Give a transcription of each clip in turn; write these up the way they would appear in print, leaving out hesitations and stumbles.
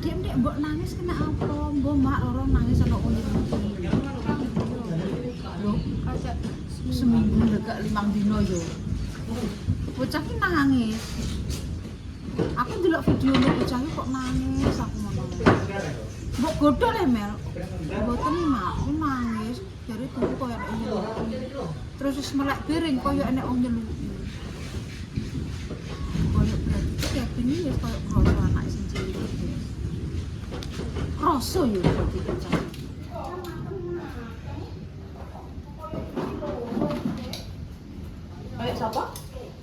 Dek mbok nangis kena apa? Mbok mak loro nangis ana unik-unik. Lho, kayak seminggu gak 5 dino yo. Bocah ki nangis. Aku ndelok video bocah ki kok nangis aku ngono. Mbok godho le Mel. Mboten mak, nangis. Jare tuku koyo nek nyeluk. Terus wis melek piring koyo enek wong nyeluk. Koyo berarti Kevin iki wis koyo kroso anak sing cilik. Kroso yo berarti bocah. Kayak siapa?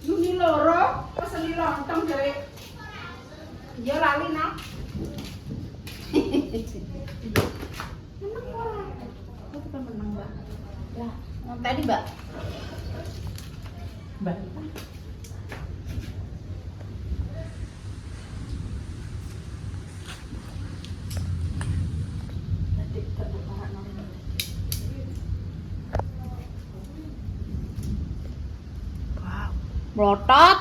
Yuni loro, peseli lontong dari. Iya lali nak. Menang ora? Aku kan menang, Mbak. Ya, tadi, Mbak. Mbak. Tadi tak buka nomor. Melotot.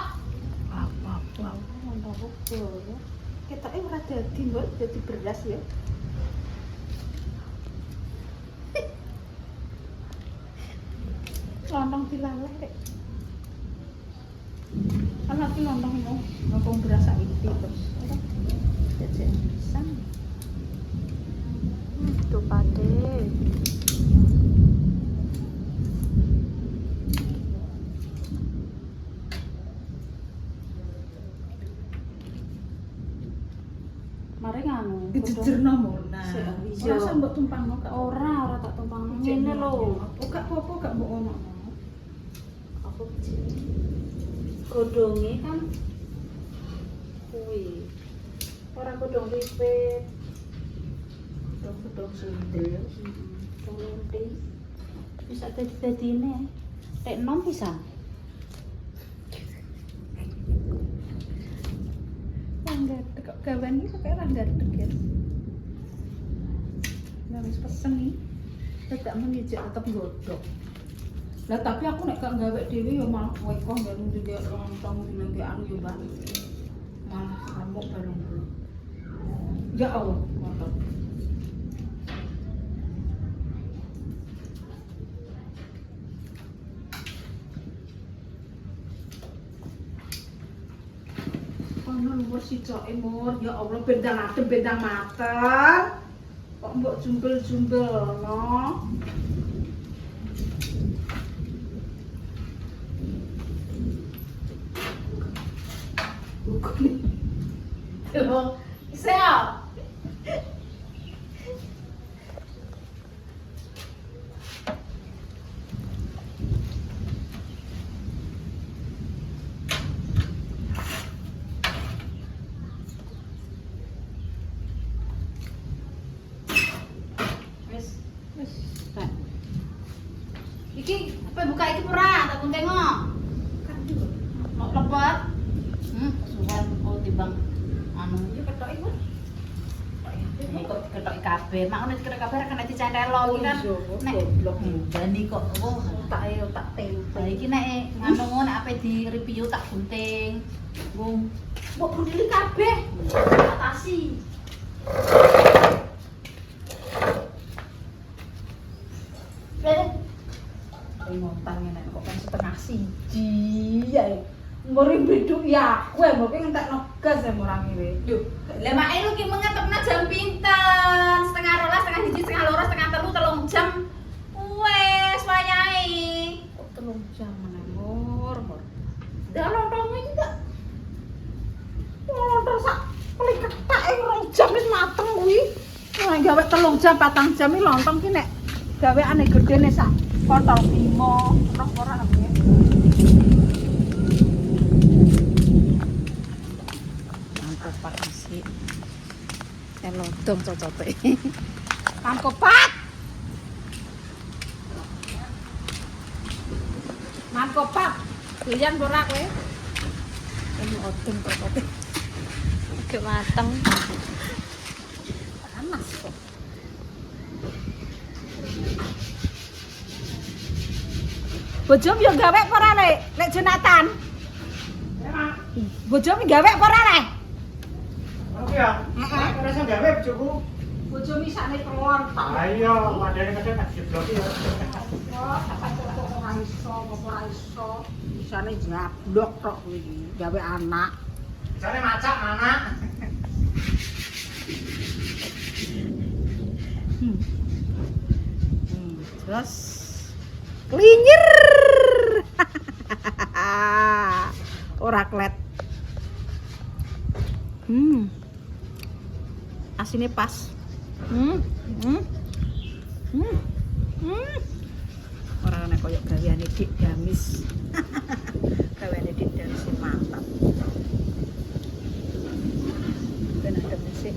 Wow. Mantap betul. Ketake ora dadi, Mbok, dadi beras ya. Lontong dilaleh rek. Ana ki lontong itu ngopong beras sak iki terus. Jajan pisang. Tuh pade. Mari nganu. Dijejerno mona. Ora usah mbok tumpangno kak. Ora tak tumpangno. Ngene lho. Gak apa-apa gak mbok ono. Apa jenenge? Godhonge kan kuwi. Ora godhong pipit. Godhong sundel. Lonte. Bisa dadi-dadine. Tek nom pisan. Langgar kok gawan iki kok langgar deket. Nah wis pesen nih. Tidak mengijak tetep godhog. Lah tapi aku nek gak gawe dhewe ya malah weko ngene juga lontong dilengkekan yo Mbak. Malah amuk bareng. Ya Allah, mantap. Ono luwih sicoke mur, ya Allah bendang adem bendang mateng. Kok mbok jumbel-jumbel no. Tuh, sel. Iki apa buka iki pura tak pun tengok. Mau lepet. Suwan oh timbang anu iki ketok iku. Kok ketok kabeh. Mak ngono ketok kabeh kena dicentelo iki kan. Nek goblok mbani kok otak tempe. Iki nek nganu nek ape di review tak gunting. Mbok bundili kabeh. Atasi. Ngontang nek kok kan setengah siji ya. Mbori biduk ya aku mbok ngentek negas ya murang iki. Lho, lah mak lu ki mengetokna jam pinten? Setengah 12, setengah 1, setengah 2, setengah 3 jam. Wes wayahe. Kok 3 jam meneh mur. Dah lontong iki gak. Lontong sak kuwi ketak 2 jam wis mateng kuwi. Nek gawe 3 jam, 4 jam iki lontong ki nek gaweane gedene sak kontol bimo, roh ora apa ya. Mantap Pak isi. Elodong cocote. Mantap Pak. Mantap Pak. Doyan ora kowe? Elodong cocote. Oke mateng. Panas kok. Bojom yo gawe apa ora Lek Jonathan? Ya, Mak. Bojom gawe apa ora Lek? Oke. ya? Ora iso gawe bojoku. Bojo misane telur tak. Ayo, madane kadang tak jebloki ya. Ora iso, ora iso. Misane jablok tok kowe iki, gawe anak. Jane macak anak. Terus klinyer. Ora klet. Asine pas. Ora ana koyo gaweane Dik Damis. Gaweane Dik Damis mantap. Ben ada musik.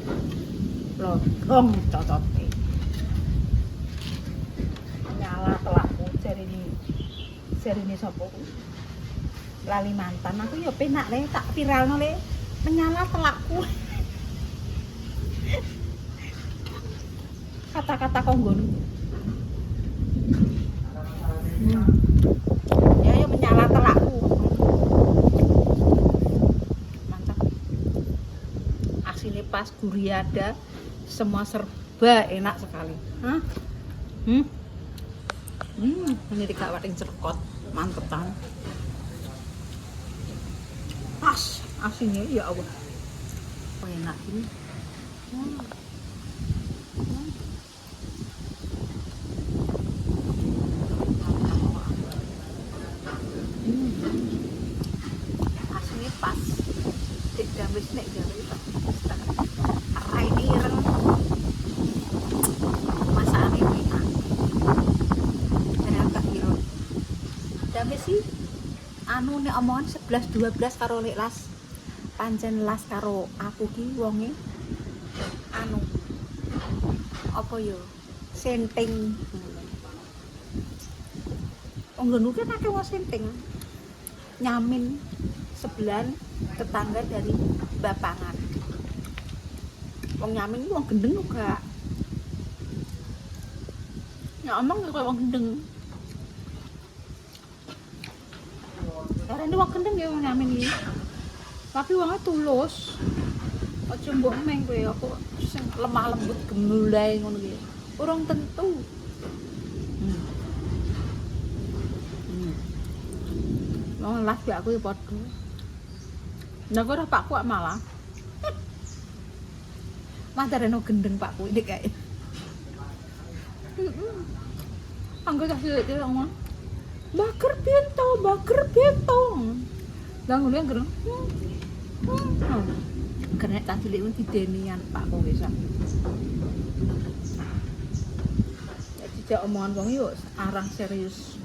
Logong cocote. Nyala telakku jarine sapa ku? Lali mantan aku ya penak le tak viralno le. Menyala telakku. Kata-kata konggon. Ya menyala telakku. Mantap. Asine pas gurih ada, semua serba enak sekali. Hah? Ini dikawatin cerkot, mantepan. Pas asinnya ya Allah. Oh, enak ini. Asinnya pas. Dik Damis nek gawe tak. Arai ini ireng. Masakane enak. Ternyata kira. Damis sih anu nek omongan 11 12 karo lek las. Pancen las karo aku ki wonge anu apa yo senting. Nggonku kan akeh wong senting. Nyamin sebelah tetangga dari Bapangan. Wong nyamin wong gendeng juga. Ya omong kaya wong gendeng. Karena ini wong gendeng ya wong nyamin iki. Tapi wongnya tulus. Aja mbok meng kowe aku sing lemah lembut gemulai ngono iki. Urung tentu. Wong las ya aku ya padha. Nah kok ora pakku malah. Mantareno gendeng pakku iki kae. Anggo tak sik ngomong. Bakar bento. Lah ngono yang gereng. Karena tak cilik pun didenian Pak kowe sak. Ya dijak omongan wong yo arang serius.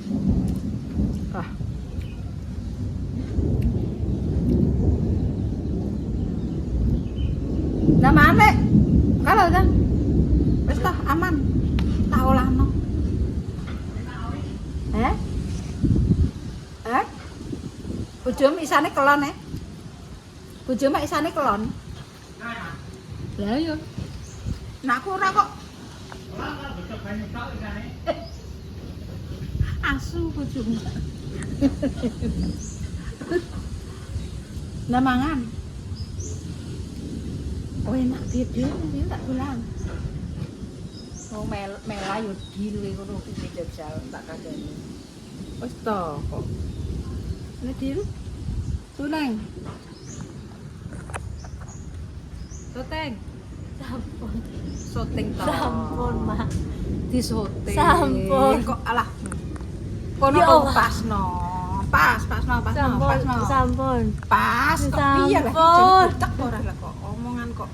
Nah mana? Kalau kan wis tah aman. Tak olahno. Bojomu isane kelon Bojomu isane kelon. Lah yo. Nak aku ora kok. Ora becok banyu tok isane. Asu bojomu. Nah mangan. Oh enak beda iki tak dolan. Oh mela yo diluwe ngono iki jajal tak kandhani. Wis to kok. Nek dilu. Tunang. Soteng. Sampun. Soteng to. Sampun, Mak. Disoteng. Sampun. Kok alah. Kono Ya kok Allah. pasno. Pasno. Sampun. Pas kok piye lah Sampun. cek ora lah kok omongan kok.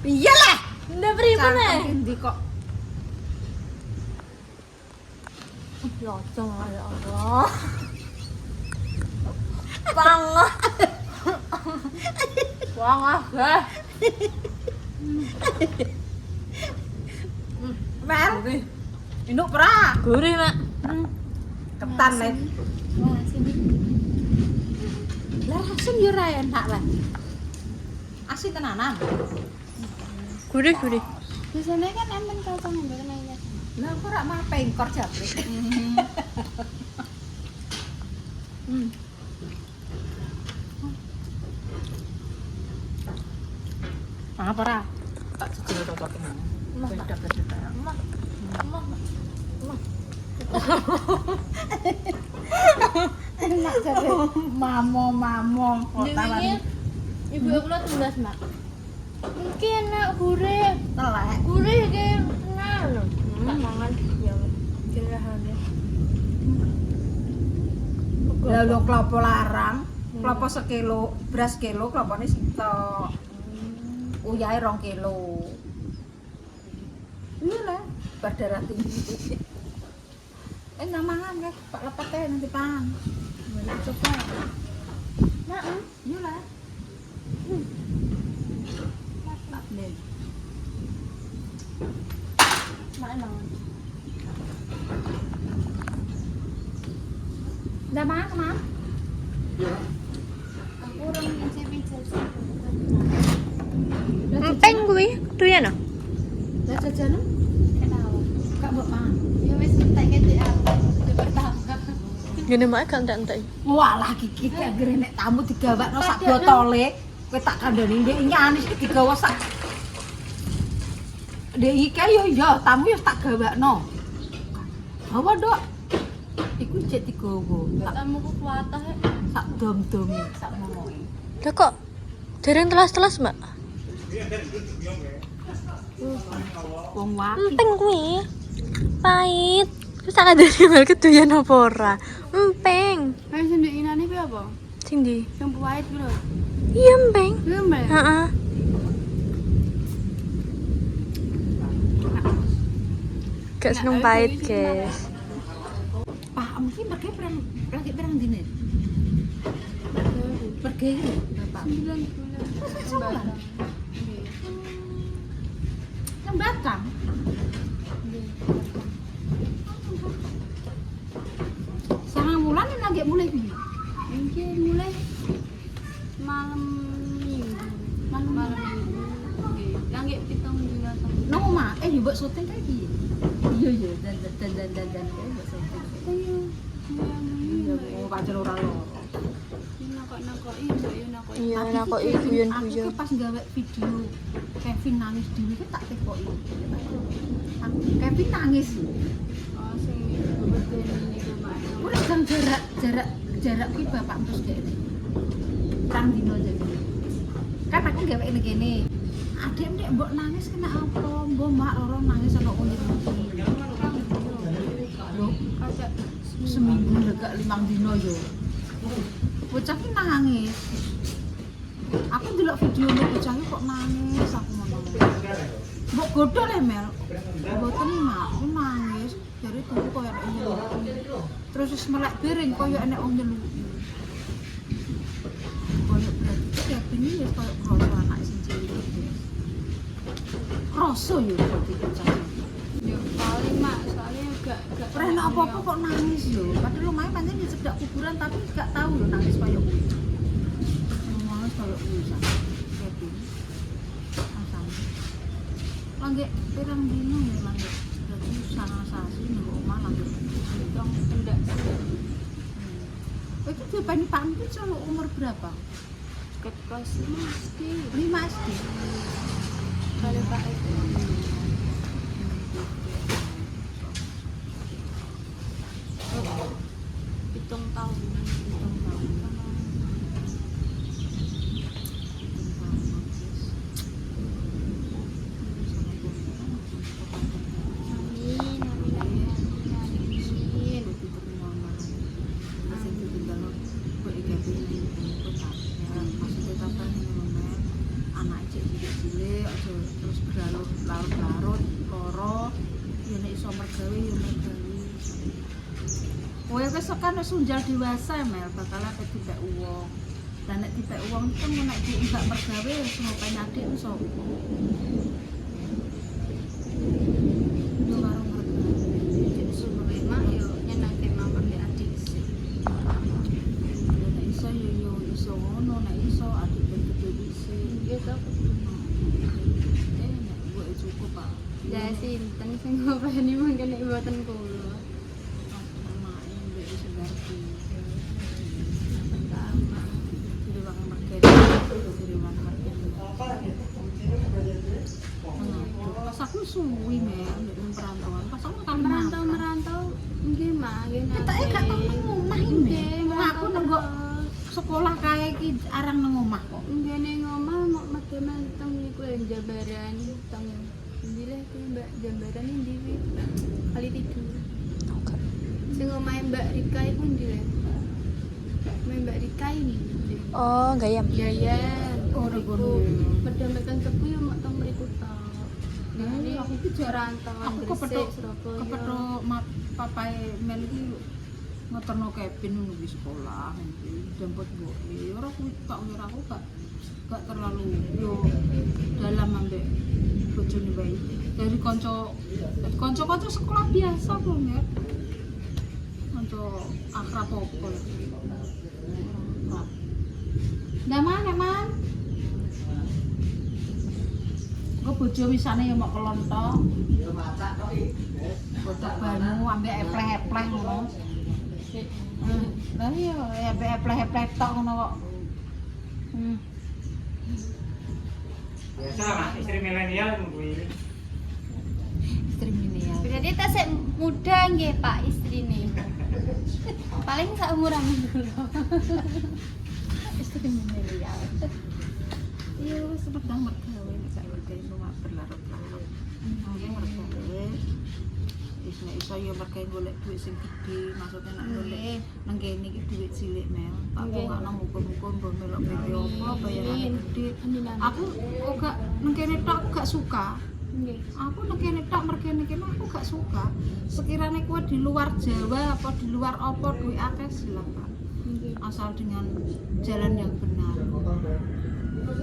Piye lah. Ndak pripun e? Endi kok. Locong ya Allah. Pangah. Pangah, Gah. Mel. Induk pra. Gurih, Mak. Ketan le. Wah, sini. Lah asin yo ra enak lah. Asin tenanan. Gurih. Biasanya kan enten kalau ngambil nanya. Lah kok ora mah pengkor jabrik. Apa ora? Tak jejel cocok ini. Beda-beda. Enak jadi mamo. Ini ibu aku lo 17 mak. Mungkin enak gurih. Telek. Gurih kayak kenal loh. Tak mangan ya. Kira halnya. Lalu klopo larang, klopo sekilo, beras kilo, klopone sitok. Uyahe 2 kilo. Iya lah, berdarah tinggi. Nggak mangan kan, Pak lepet teh nanti pan. Boleh coba. Nah, iya lah. Tak deh. Mana? Udah makan, Mam? Aku orang yang saya pizza. Empeng kuwi, duyan ah. Udah jajan? Kenapa? Kak mbok mangan. Ya wis tak kete apa? Udah pertama. Gini mak kan entek. Walah Kiki iki anggere nek tamu digawakno sak botole, kowe tak kandhani ndek nyanis iki digawa sak. Ndek iki yo ya tamu yo tak gawakno. Apa, Dok? Iku jek digawa. Tamu ku kuatah. Sak dom-dome, sak ngomongi. Lah kok dereng telas-telas, Mak? Wong waki. Empeng kuwi. Pahit. Terus tak ada tinggal kedoyan apa ora? Empeng. Kayak sendiri ini apa? Sing ndi? Yang pahit bro. Iya, empeng. Gembel. Heeh. Gak seneng pahit, guys. Pak, mungkin pergi perang dine. Pergi Bapak. 9 bulan. Sebulan. Nang Batam. Sarang bulan lagi mulai piye? Mungkin mulai malam minggu. Malam minggu. Oke. Langit 7 bulan. Nang omah, yo mbok syuting kae piye? Iya, dan kae mbok syuting. Ayo. Iya, oh pancen ora loro. Nakok-nakoki, mbak yo nakoki. Iya, Tapi nak kok iki Kevin, guyon-guyon. aku ki pas gawe video Kevin nangis dhewe ki tak tekoki. Kevin nangis. Oh, sing berdene niku Mak. Wis kan jarak kuwi bapak terus kene. Perang dino jadi. Kan aku gawe ngene kene. Adek ndek mbok nangis kena apa? Mbok mak loro nangis ana unyil-unyil. Lho, Kaca seminggu gak 5 dino yo. Bocah ki nangis. Aku ndelok video bocah ki kok nangis aku ngono. Mbok godhok le Mel. Mboten mak, aku nangis. Jare tuku koyo enek unyil. Terus wis melek piring koyo enek unyil. Koyo berarti ya pini ya koyo kroso anak sing cilik. Kroso yo berarti bocah. yo paling Mak, soalnya gak Ora enak apa-apa kok nangis yo. Padahal lumayan pancen di cedak kuburan tapi gak tahu lho nangis koyo kuwi. Nangis koyo kuwi sama. Happy. Asam. Langge pirang dino ya langge. Berarti sangat sasi nang omah langge. dong enggak Itu dia pani pamit solo umur berapa? ket kelas mesti 5 SD. kali Pak itu. Hitung tahun. Amin, amin, amin, amin. Terus berlarut-larut loro ya nek iso mergawe ya mergawe. Kowe wis kan wis unjal dewasa Mel bakal apa dipek uang. Lah nek dipek uang itu kan nek di enggak mergawe wis ngopo nyadik iso. Yo karo mergawe. Jadi sumber mak yo nyenake mamang di adik sih. Ya nek iso yo iso ngono nek iso adik ben gede dhisik. Gitu. Nek gue cukup Pak. Ya sinten sing ngopeni mangkene mboten kula. Main mbek wis ngerti. Pertama. Jadi wong mergawe, jadi wong mergawe. suwi mek ndek perantauan. Pas aku kan merantau nggih mah nggih nate. Ketake gak tau nang omah iki mek. Wong aku nenggo sekolah kae iki arang nang omah kok. Nggih ning omah mau medeman teng niku Jambaran teng Ndilah ki Mbak Jambaran ndi wi kali tidur. Sing omahe Mbak Rika iku ndi le? Mbak Rika ini. Oh, gayam. Yayan. Oh, regono. Medem-medem tebu yo mek teng mriku tok. Nah, aku iki Rantau aku kepethuk papae Mel iki ngoterno Kevin nunggu di sekolah jemput mboke ora kuwi tok ngira aku gak terlalu yo dalam ambek bojone bae dari kanca sekolah biasa kok ya kanca akrab opo Nek man kok bojo wisane ya mok kelon tok botok banyu ambek epleh-epleh ngono. Lah iya ambek epleh-epleh tok ngono kok. Biasa Mas, istri milenial kuwi. Istri milenial. Berarti tasik muda nggih Pak istrine. Paling saumuran dulu. Istri milenial. Iya wis pedang mergawe nek sak mergawe cuma berlarut-larut. Nggih mergawe. Wis nek iso ya mergawe golek duit sing gedhe, maksudnya nek golek nang kene iki duit cilik Mel. Tak kok muga-muga mbok melok bebe apa bayarane gedhe. Aku kok gak nang kene tok gak suka. Nggih. Aku nang kene tok merkene kene aku gak suka. Sekiranya kowe di luar Jawa apa di luar apa duit akeh silakan. Nggih. Asal dengan jalan yang benar.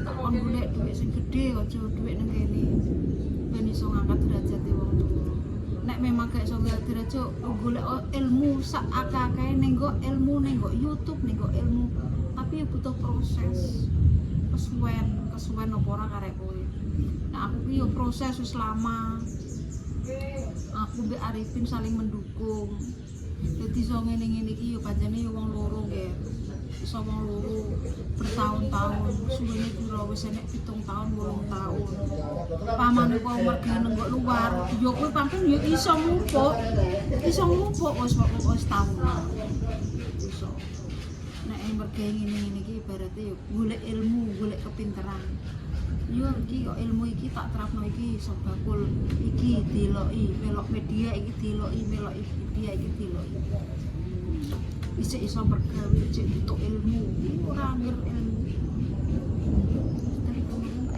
Kon golek duit sing gedhe aja duit nang kene. Ben iso ngangkat derajat wong tuwa. Nek memang gak iso ngangkat derajat golek ilmu sak akeh-akehe ning go ilmu ning go YouTube ning go ilmu. Tapi butuh proses. Kesuwen apa ora karek kowe. Nah aku ki yo proses wis lama. Aku mbek Arifin saling mendukung. Dadi iso ngene-ngene iki yo pancene yo wong loro nggih. Iso wong loro bertahun-tahun, suwene pira wis enek 7 tahun, 8 tahun. Pamane kok mergi nenggo luar, yo kowe pancen yo iso ngupuk. Iso ngupuk wis tahun. Iso. Nek mergi ngene-ngene iki ibarate yo golek ilmu, golek kepinteran. Yo iki kok ilmu iki tak terapno iki iso bakul iki deloki, melok media iki deloki, melok media iki deloki. Iso bergawe cek untuk ilmu ora ngir ilmu tapi kemudian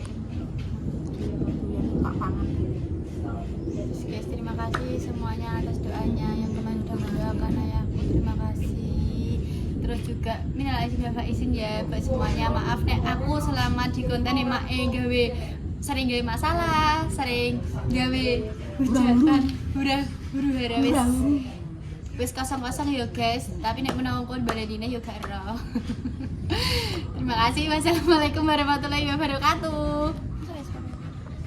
tak pangan Guys, terima kasih semuanya atas doanya yang kemarin sudah mendoakan ayahku. Terima kasih. Terus juga minal aizin wal faizin ya buat semuanya. Maaf nek aku selama di konten emak gawe sering gawe masalah, sering gawe hujatan, huru-hara wis kosong-kosong ya guys, tapi nek menawa pun baladine ya gak ero. Terima kasih. Wassalamualaikum warahmatullahi wabarakatuh.